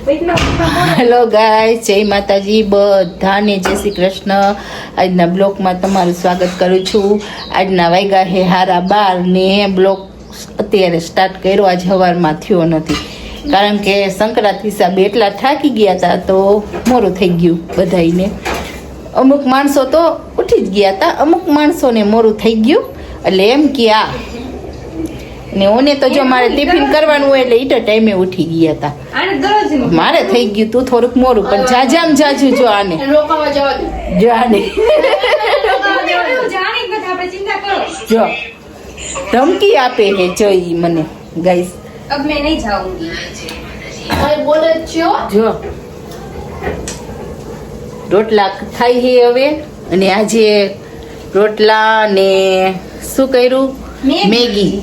Hello guys, જય માતાજી, બધાને જય શ્રી કૃષ્ણ. આજના બ્લોગમાં તમારું સ્વાગત કરું છું. આજના વાગ્યા હે 12:30 ને બ્લોગ અત્યારે સ્ટાર્ટ કર્યો. આજ સવારમાં થયો નથી કારણ કે સંક્રાંતિ હિસાબે એટલા થાકી ગયા હતા તો મોડું થઈ ગયું બધાઈને. અમુક માણસો તો ઉઠી જ ગયા હતા, અમુક માણસોને મોડું થઈ ગયું. એટલે એમ કે આ ને ઓને તો જો મારે ટિફિન કરવાનું હોય એટલે ઈટો ટાઈમે ઉઠી ગયા હતા. મારે થઈ ગયું તું થોડુંક મોડું, પણ જાજામ જાજુ જો આને જો આને જો ધમકી આપે હે જો ઈ મને ગાઈસ. अब मैं नहीं जाऊंगी. જો રોટલા થાય છે હવે, અને આજે રોટલા ને શું કર્યું, મેગી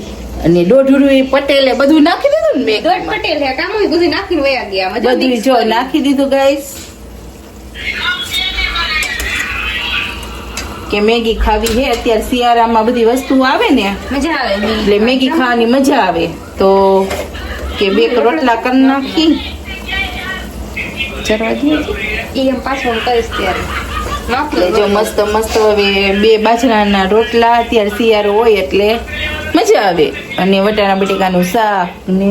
અને દોઢું પટેલે બધું નાખી દીધું ને મેં દોઢ પટેલ હે કામ બધું નાખીને વયા ગયા. બધું જો નાખી દીધું ગાઈસ. કે મેગી ખાવી હે અત્યારે શિયાળામાં બધી વસ્તુ આવે ને મજા આવે એટલે મેગી ખાવાની મજા આવે. તો કે બે રોટલા કરી નાખી ચરવા દે ઈ એમ પાછું કરીશ ત્યારે જો મસ્ત મસ્ત. હવે બે બાજરાના રોટલા અત્યારે શિયાળો હોય એટલે મજા આવે, અને વટાણા બટેકાનું શાક ને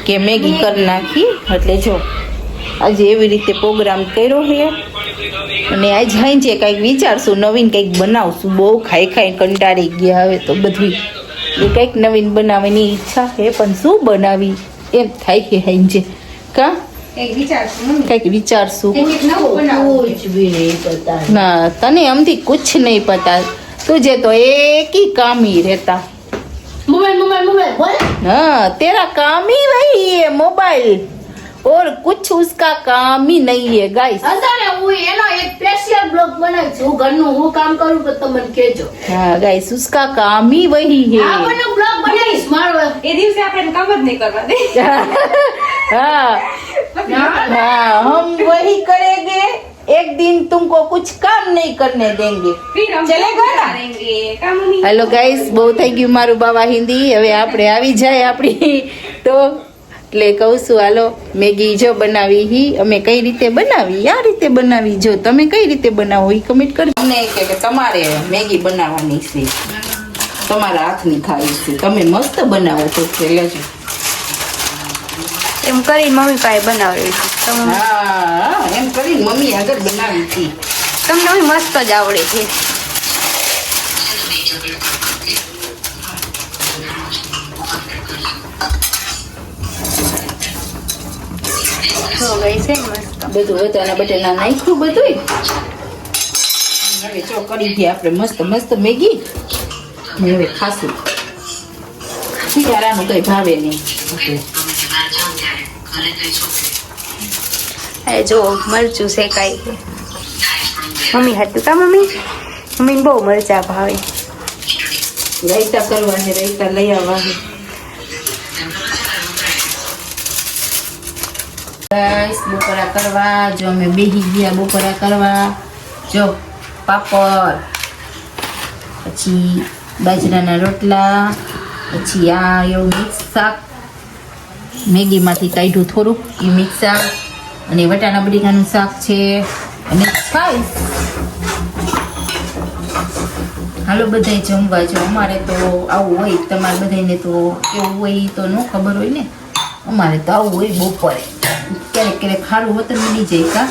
કે મેગી કરી નાખી. એટલે જો આજે એવી રીતે પ્રોગ્રામ કર્યો છે, અને આજ હાઈ છે કંઈક વિચારશું, નવીન કંઈક બનાવશું. બહુ ખાઈ ખાઈ કંટાળી ગયા હવે તો બધી કંઈક નવીન બનાવવાની ઈચ્છા છે, પણ શું બનાવી એમ થાય છે હાઈ છે કા કંઈક વિચારશું. ના તને અમથી કુછ નહીં પતા, तुझे तो एक ही काम ही रहता. हाँ तेरा काम ही वही है मोबाइल, और कुछ उसका काम ही नहीं है गाइस. हाँ गाइस उसका काम ही वही है. हाँ हाँ हम वही करेंगे. एक दिन तुमको कुछ काम नहीं करने देंगे. चलेगा ना? हेलो गाइस, બહુ થઈ ગયું મારું બાવા હિન્દી. હવે આપણે આવી જાય આપણી તો એટલે કહું છું હાલો મેગી જો બનાવી હી અમે. કઈ રીતે બનાવી? આ રીતે બનાવી. જો તમે કઈ રીતે બનાવો એ કમેન્ટ કરજો. તમને કે તમારે મેગી બનાવવાની છે, તમારા હાથની ખાવી છે, તમે મસ્ત બનાવો છો. લેજો એમ કરીને મમ્મી પાસે બનાવી. હા એમ કરીને મમ્મી આગળ બનાવી હતી. તમને મસ્ત જ આવડે છે. બધું વટાણા બટેલા નાખ્યું બધું. હવે જો કરી ગયા આપણે મસ્ત મસ્ત મેગી. હવે ખાશું. શિયાળાનું કઈ ભાવે નહીં. જો મરચું શેકાય છે મમ્મી હાટું કા મમ્મી. મમ્મીને બહુ મરચા ભાવે. રાયતા કરવા છે, રાયતા લઈ આવવા છે. બપોરા કરવા જો અમે બેસી ગયા બપોરા કરવા. જો પાપડ, પછી બાજરાના રોટલા, પછી આ એવું મિક્સ શાક મેગીમાંથી કાઢ્યું થોડુંક એ મિક્સ શાક, અને વટાણા બટેકાનું શાક છે, અને ખાઈશ. હાલો બધાય જમવા. જો અમારે તો આવું હોય, તમારે બધાને તો કેવું હોય તો ન ખબર હોય ને. અમારે તો આવું હોય બપોરે. ક્યારેક ક્યારેક ખારું વતન બની જાય કા.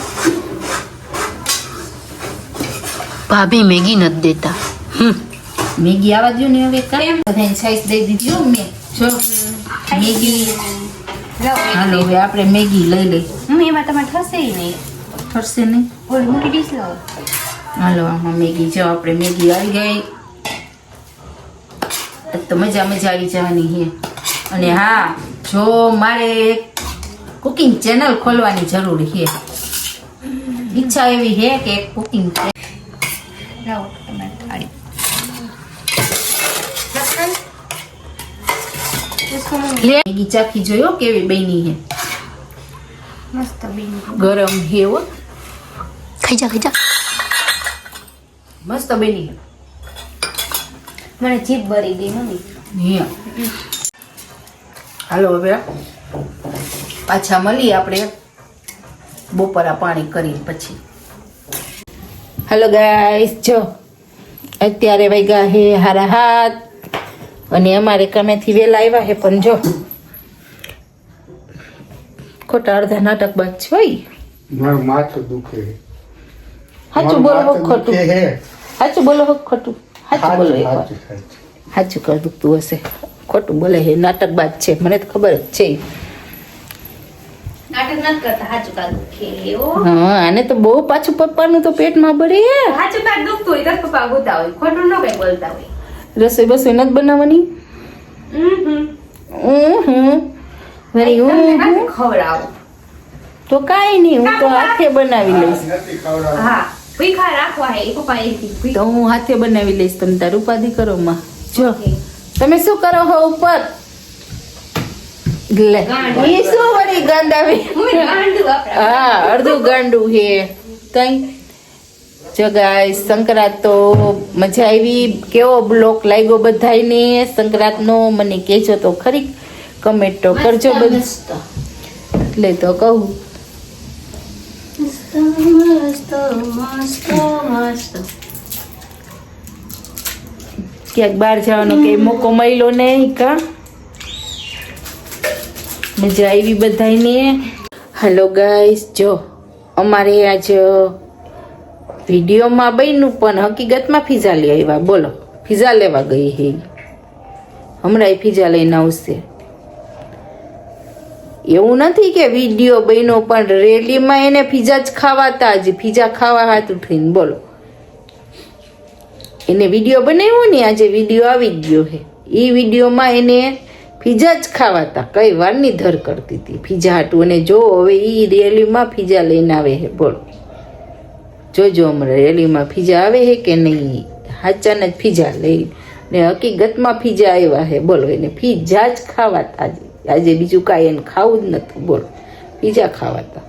ભાભી મેગી નથી દેતા. મેગી આવા દો ને હવે કા. બધાને સાઈઝ દઈ દીધી હો મેં. જો મેગી. હાલો હવે આપણે મેગી લઈ લઈ. મમ્મી એમાં તમારે થશે નહીં. થશે નહીં. ઓલી મોટી ડીશ લાવો. હાલો આમાં મેગી. જો આપણે મેગી આવી ગઈ. તો મજા આવી જવાની છે. અને હા જો મારે કુકિંગ ચેનલ ખોલવાની જરૂર છે. ઈચ્છા એવી છે કે એક કુકિંગ લાવો તમારી થાળી. મેગી ચાખી જોયો કેવી બની છે. મસ્ત બની. ગરમ છે હો. ખાઈ જા. મસ્ત બની. મને જીભ ભરી ગઈ મમ્મી. હાલો હવે પાછા મળીએ આપણે બપોરા પાણી કરી પછી. હેલો ગાઈસ, જો અત્યારે વાગ્યા હે 7:30 અને અમારે કામેથી વહેલા આવ્યા હે, પણ જો ખોટા અડધા નાટક બાદ જોઈ. મારું માથું દુખે. સાચું બોલો હો ખોટું, સાચું બોલો હો ખોટું, સાચું બોલો એકવાર. સાચું કર દુખતું હશે, ખોટું બોલે હે, નાટક બાદ છે, મને તો ખબર જ છે. નાટક નથી કરતા, હાચું કા દુખે એવો. હા, આને તો બહુ પાછું પપ્પાનું તો પેટમાં બળે હે. હાચું કા દુખતું હોય તો પપ્પા ગોતા હોય, ખોટું ન કઈ બોલતા હોય. રસોઈ બસોઈ નથી બનાવવાની. વળી તમને ખવડાવું તો કાંઈ નહીં, હું તો હાથે બનાવી લઈશ. હા ભીખા રાખવા હે એ પપ્પા એ તો હું હાથે બનાવી લઈશ, તમે તાર ઉપાધિ કરો માં. જો તમે શું કરો હો ઉપર? લે એ શું વળી ગાંડાવી? હા, અડધું ગાંડું હે કઈ. જો ગાઈસ, સંક્રાંત તો મજા આવી. કેવો બ્લોક લાગ્યો બધાયને સંક્રાંતનો મને કહેજો તો ખરી, કમેન્ટ તો કરજો બધું. એટલે તો કહું ક્યાંક બહાર જવાનો કઈ મોકો મળ્યો નહીં કા? મજા આવી બધાયને. હેલો ગાઈસ, જો અમારે આજ વિડીયોમાં બન્યું પણ હકીકતમાં પીઝા લઈ આવ્યા. બોલો, પીઝા લેવા ગઈ હે, હમણાં પીઝા લઈને આવશે. એવું નથી કે વિડીયો બન્યો પણ રેલીમાં એને પીઝા જ ખાવાતા, જ પીઝા ખાવા હાથ ઉઠીને. બોલો, એને વિડીયો બનાવ્યો ને, આજે વિડીયો આવી ગયો હે. એ વિડીયોમાં એને પીઝા જ ખાવાતા, કઈ વારની ધર કરતી હતી પીઝા હાટું. અને જો હવે એ રેલીમાં પીઝા લઈને આવે હે. બોલો, જોજો હમણાં રેલીમાં પીઝા આવે હે કે નહીં. હાચાને જ પીઝા લઈ ને હકીકતમાં પીઝા આવ્યા હે. બોલો, એને પીઝા જ ખાવાતા આજે બીજું કાંઈ એને ખાવું જ નતું. બોલો, પીઝા ખાવાતા.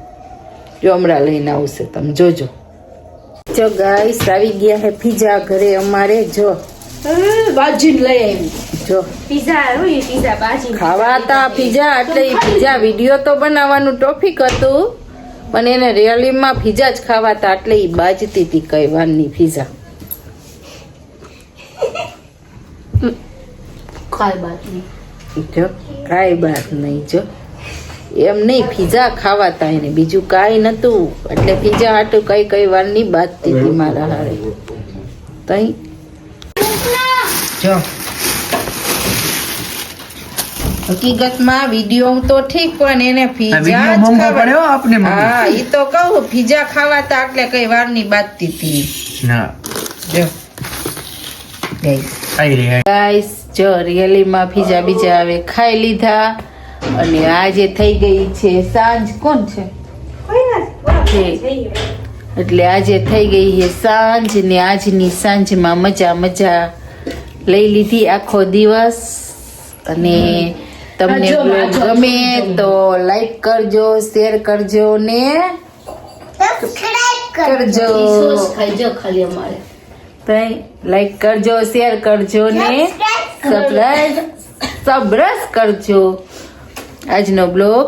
જો હમણાં લઈને આવશે, તમે જોજો. જો ગાઈસ, આવી ગયા હે પીઝા ઘરે અમારે. જો બાજીને લઈ આવી. જો પીઝા બાજી ખાવાતા પીઝા, એટલે પીઝા વિડીયો તો બનાવવાનું ટોપિક હતું પણ એને રેલીમાં પીઝા જ ખાવાતા, એટલે એ બાજતી હતી કઈ વારની પીઝા. કાઈ બાત નહીં, જો કાંઈ વાત નહીં. જો એમ નહીં, પીઝા ખાવાતા એને, બીજું કાંઈ નતું. એટલે પીઝા હાટું કઈ વારની બાજતી હતી મારા હારે. તઈ જો હકીકતમાં વિડીયો તો ઠીક પણ એને પીઝા જ ખાવા. હા, ઈ તો કહું પીઝા ખાવાતા, એટલે કઈ વારની બાજતી હતી. જો ગાઈસ, જો રેલીમાં પીઝા બીજા આવે ખાઈ લીધા અને આજે થઈ ગઈ છે સાંજ. કોણ છે? એટલે આજે થઈ ગઈ છે સાંજ ને આજની સાંજમાં મજા લઈ લીધી આખો દિવસ. અને તમને બ્લોગ ગમે તો લાઈક કરજો, શેર કરજો ને કરજો. ખાલી અમારે લાઈક કરજો, શેર કરજો ને સબસ્ક્રાઇબ કરજો. આજનો બ્લોગ